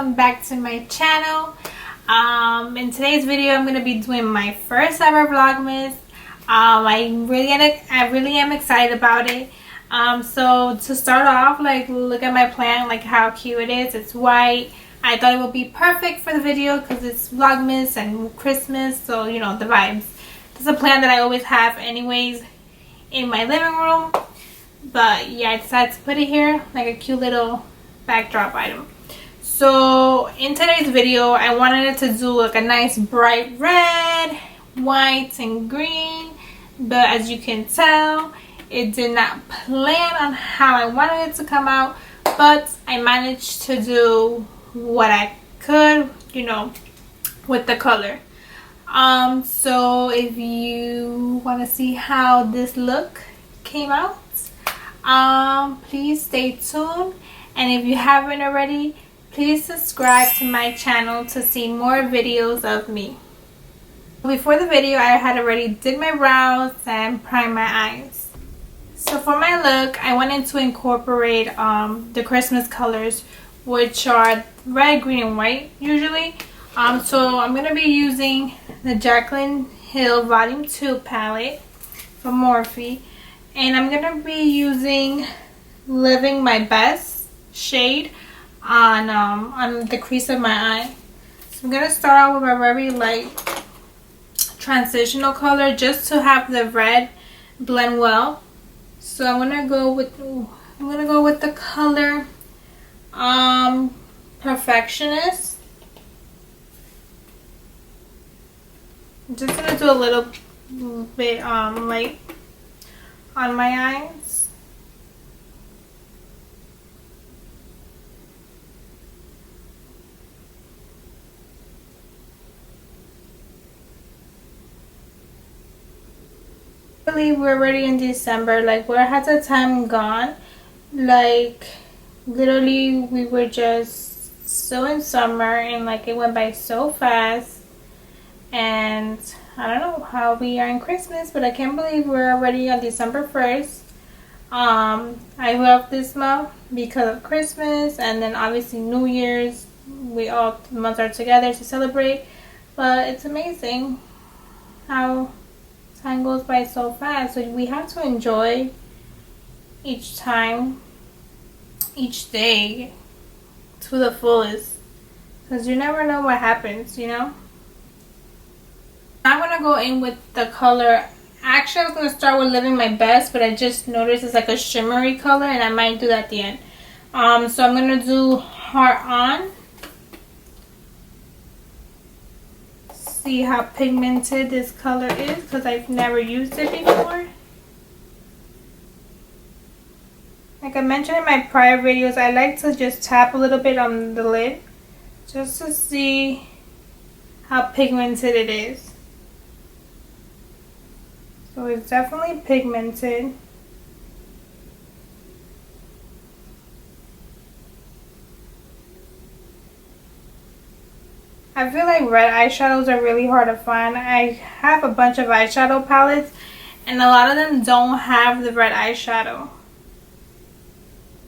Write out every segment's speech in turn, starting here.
welcome back to my channel. In today's video I'm going to be doing my first ever Vlogmas. I really am excited about it. So to start off, like, look at my plant, like how cute it is. It's white. I thought it would be perfect for the video because it's Vlogmas and Christmas, so you know the vibes. This is a plant that I always have anyways in my living room, but yeah, I decided to put it here like a cute little backdrop item. So in today's video I wanted it to do like a nice bright red, white and green, but as you can tell it did not plan on how I wanted it to come out, but I managed to do what I could, you know, with the color. So if you want to see how this look came out, please stay tuned, and if you haven't already, please subscribe to my channel to see more videos of me. Before the video I had already did my brows and primed my eyes. So for my look I wanted to incorporate the Christmas colors, which are red, green and white usually. So I'm going to be using the Jaclyn Hill Volume 2 palette from Morphe, and I'm going to be using Living My Best shade on the crease of my eye. So I'm going to start out with a very light transitional color just to have the red blend well. So I'm going to go with the color Perfectionist. I'm just going to do a little bit light on my eyes. We're already in December. Like, where has the time gone? Like, literally we were just so in summer and like it went by so fast, and I don't know how we are in Christmas, but I can't believe we're already on December 1st. I love this month because of Christmas, and then obviously New Year's. We all months are together to celebrate, but it's amazing how time goes by so fast. So we have to enjoy each time, each day to the fullest, because you never know what happens, you know. I'm gonna go in with the color. Actually, I was gonna start with Living My Best, but I just noticed it's like a shimmery color, and I might do that at the end. So I'm gonna do Heart On. See how pigmented this color is, because I've never used it before. Like I mentioned in my prior videos, I like to just tap a little bit on the lid just to see how pigmented it is. So it's definitely pigmented. I feel like red eyeshadows are really hard to find. I have a bunch of eyeshadow palettes and a lot of them don't have the red eyeshadow.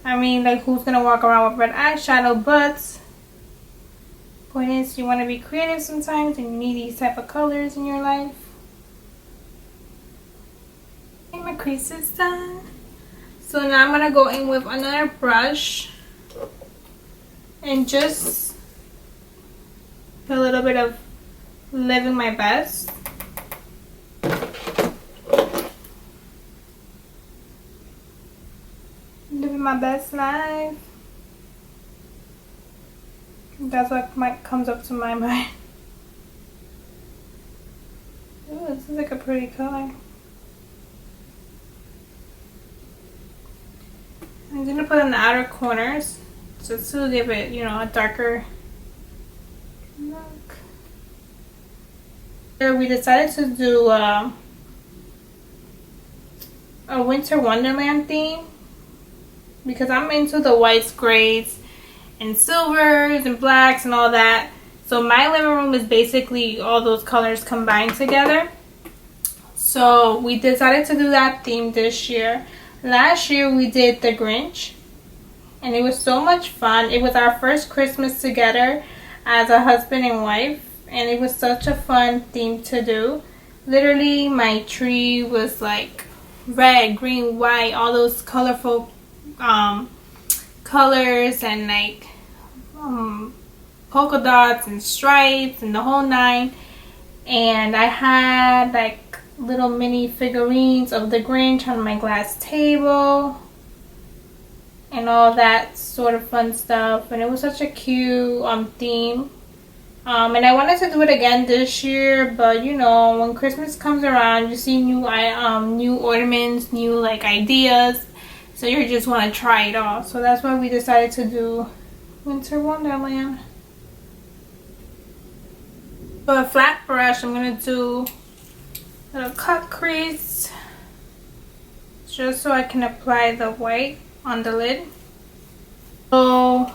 I mean, like, who's gonna walk around with red eyeshadow? But point is, you want to be creative sometimes and you need these type of colors in your life. Okay, my crease is done. So now I'm gonna go in with another brush and just put a little bit of Living My Best. Living my best life. That's what comes up to my mind. Ooh, this is like a pretty color. I'm gonna put in the outer corners just to give it, you know, a darker look. Here we decided to do a Winter Wonderland theme, because I'm into the whites, grays, and silvers and blacks and all that. So my living room is basically all those colors combined together. So we decided to do that theme this year. Last year we did the Grinch. and it was so much fun. It was our first Christmas together as a husband and wife, and it was such a fun theme to do. Literally, my tree was like red, green, white, all those colorful colors, and like polka dots and stripes and the whole nine. And I had like little mini figurines of the Grinch on my glass table and all that sort of fun stuff, and it was such a cute theme. And I wanted to do it again this year, but you know, when Christmas comes around, you see new ornaments, new like ideas, so you just want to try it all. So that's why we decided to do Winter Wonderland. So a flat brush, I'm gonna do a little cut crease just so I can apply the white on the lid. So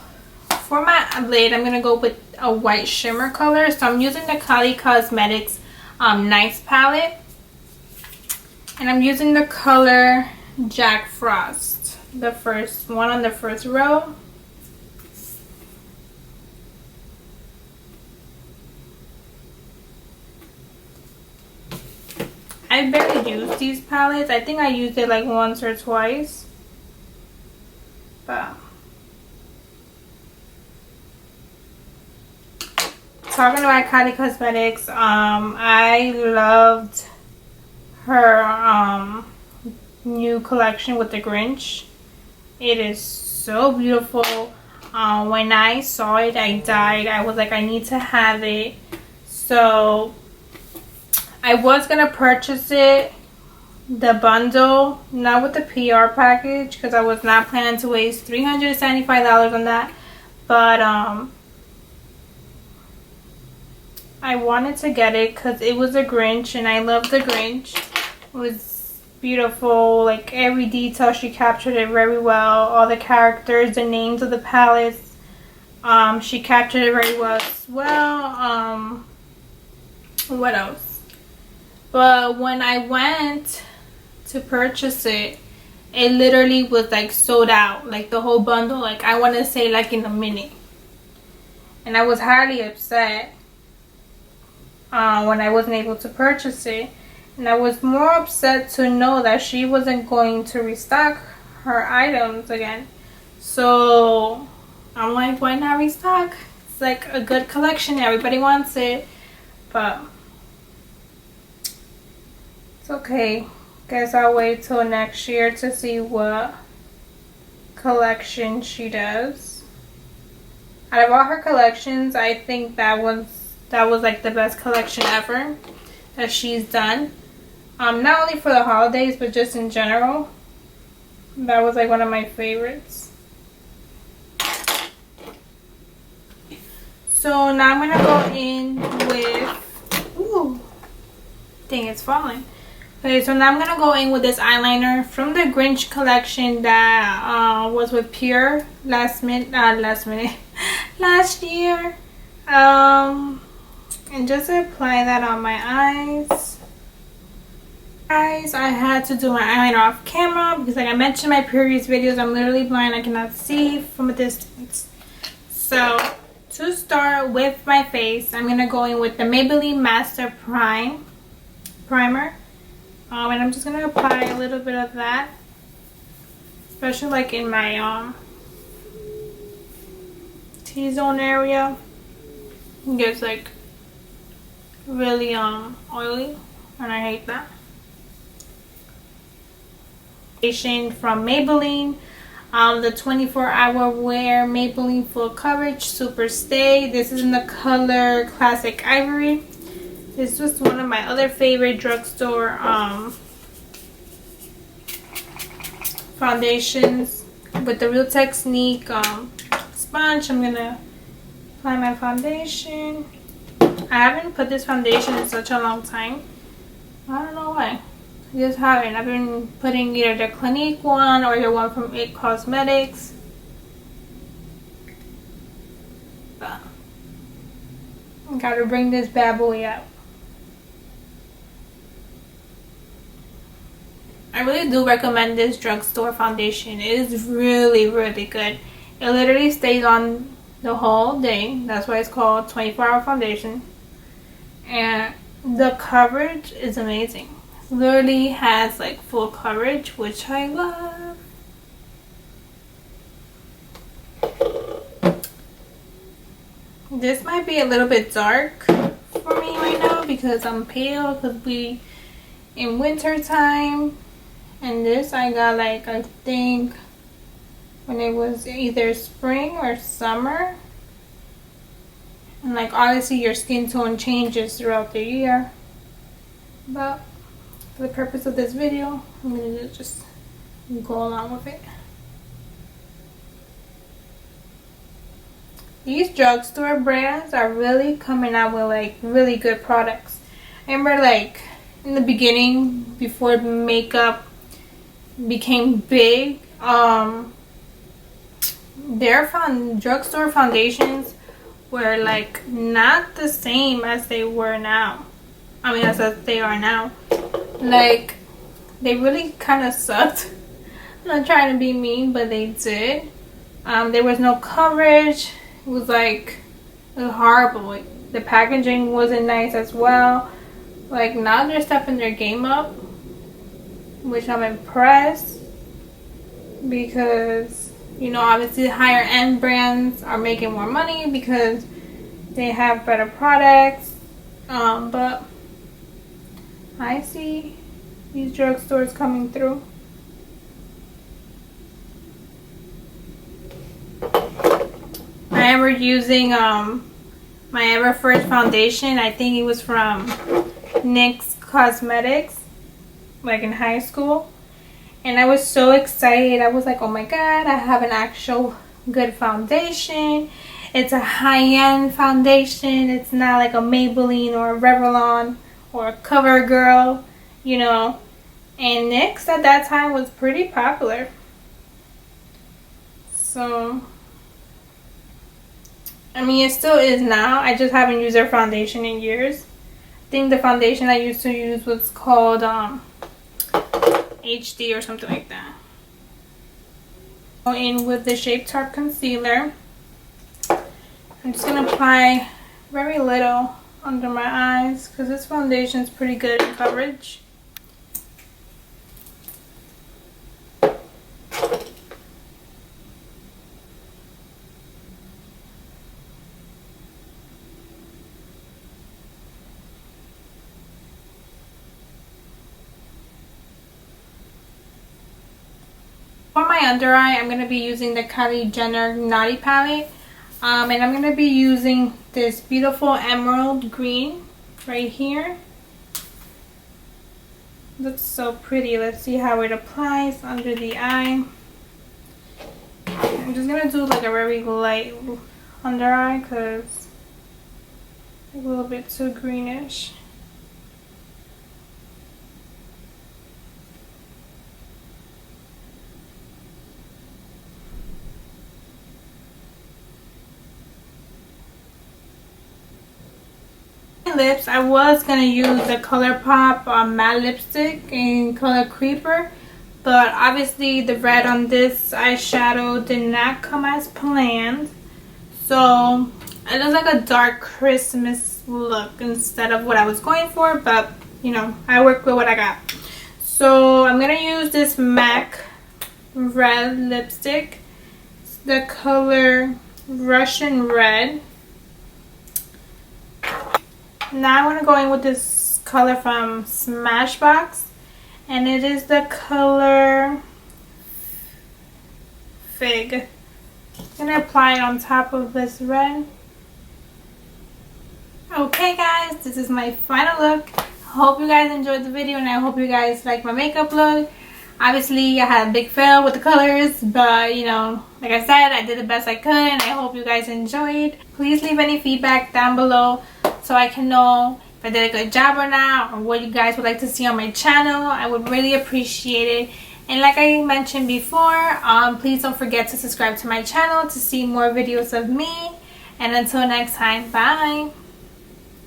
for my lid, I'm gonna go with a white shimmer color. So I'm using the Kylie Cosmetics Nice palette, and I'm using the color Jack Frost, the first one on the first row. I barely use these palettes. I think I used it like once or twice, but talking about Kylie Cosmetics, I loved her new collection with the Grinch. It is so beautiful. When I saw it, I died. I was like, I need to have it. So I was gonna purchase it, the bundle, not with the PR package, because I was not planning to waste $375 on that. But I wanted to get it because it was a Grinch, and I love the Grinch. It was beautiful. Like every detail, she captured it very well. All the characters, the names of the palettes, she captured it very well as well. What else? But when I went to purchase it, it literally was like sold out, like the whole bundle, like I want to say like in a minute. And I was highly upset when I wasn't able to purchase it. And I was more upset to know that she wasn't going to restock her items again. So I'm like, why not restock? It's like a good collection, everybody wants it. But it's okay. Guess I'll wait till next year to see what collection she does. Out of all her collections, I think that was like the best collection ever that she's done. Not only for the holidays, but just in general. That was like one of my favorites. So now I'm gonna go in with, ooh, dang, it's falling. Okay, so now I'm gonna go in with this eyeliner from the Grinch collection that was with Pur last year. And just apply that on my eyes. Guys, I had to do my eyeliner off camera because, like I mentioned in my previous videos, I'm literally blind. I cannot see from a distance. So to start with my face, I'm gonna go in with the Maybelline Master Primer. And I'm just gonna apply a little bit of that, especially like in my T-zone area. It gets like really oily, and I hate that. From Maybelline, the 24-hour wear Maybelline full coverage super stay. This is in the color Classic Ivory. This was one of my other favorite drugstore foundations with the Real Technique sponge. I'm gonna apply my foundation. I haven't put this foundation in such a long time. I don't know why. I just haven't. I've been putting either the Clinique one or the one from Pur Cosmetics. But I gotta bring this bad boy out. I really do recommend this drugstore foundation. It is really, really good. It literally stays on the whole day. That's why it's called 24-hour foundation. And the coverage is amazing. It literally has like full coverage, which I love. This might be a little bit dark for me right now because I'm pale, because we in winter time. And this I got like, I think when it was either spring or summer. And like obviously your skin tone changes throughout the year, but for the purpose of this video I'm gonna just go along with it. These drugstore brands are really coming out with like really good products. I remember like in the beginning, before makeup became big, their drugstore foundations were like not the same as they were now. I mean, as they are now. Like, they really kind of sucked. I'm not trying to be mean, but they did. There was no coverage. It was like, it was horrible. Like, the packaging wasn't nice as well. Like, now they're stepping their game up, which I'm impressed, because, you know, obviously higher end brands are making more money because they have better products. But I see these drugstores coming through. I remember using my ever first foundation. I think it was from Pur Cosmetics, like in high school. And I was so excited. I was like, oh my god, I have an actual good foundation. It's a high-end foundation. It's not like a Maybelline or a Revlon or a CoverGirl, you know. And NYX at that time was pretty popular. So, I mean, it still is now. I just haven't used their foundation in years. I think the foundation I used to use was called HD or something like that. Go in with the Shape Tarte concealer. I'm just gonna apply very little under my eyes because this foundation is pretty good in coverage. For my under eye, I'm going to be using the Kylie Jenner Naughty palette. And I'm going to be using this beautiful emerald green right here. Looks so pretty. Let's see how it applies under the eye. I'm just going to do like a very light under eye because it's a little bit too greenish. Lips, I was gonna use the ColourPop matte lipstick in color Creeper, but obviously the red on this eyeshadow did not come as planned, so it looks like a dark Christmas look instead of what I was going for. But you know, I work with what I got. So I'm gonna use this MAC red lipstick, the color Russian Red. Now I want to go in with this color from Smashbox, and it is the color Fig. I'm going to apply it on top of this red. Okay guys, this is my final look. Hope you guys enjoyed the video, and I hope you guys like my makeup look. Obviously I had a big fail with the colors, but you know, like I said, I did the best I could, and I hope you guys enjoyed. Please leave any feedback down below so I can know if I did a good job or not, or what you guys would like to see on my channel. I would really appreciate it. And like I mentioned before, please don't forget to subscribe to my channel to see more videos of me. And until next time, bye.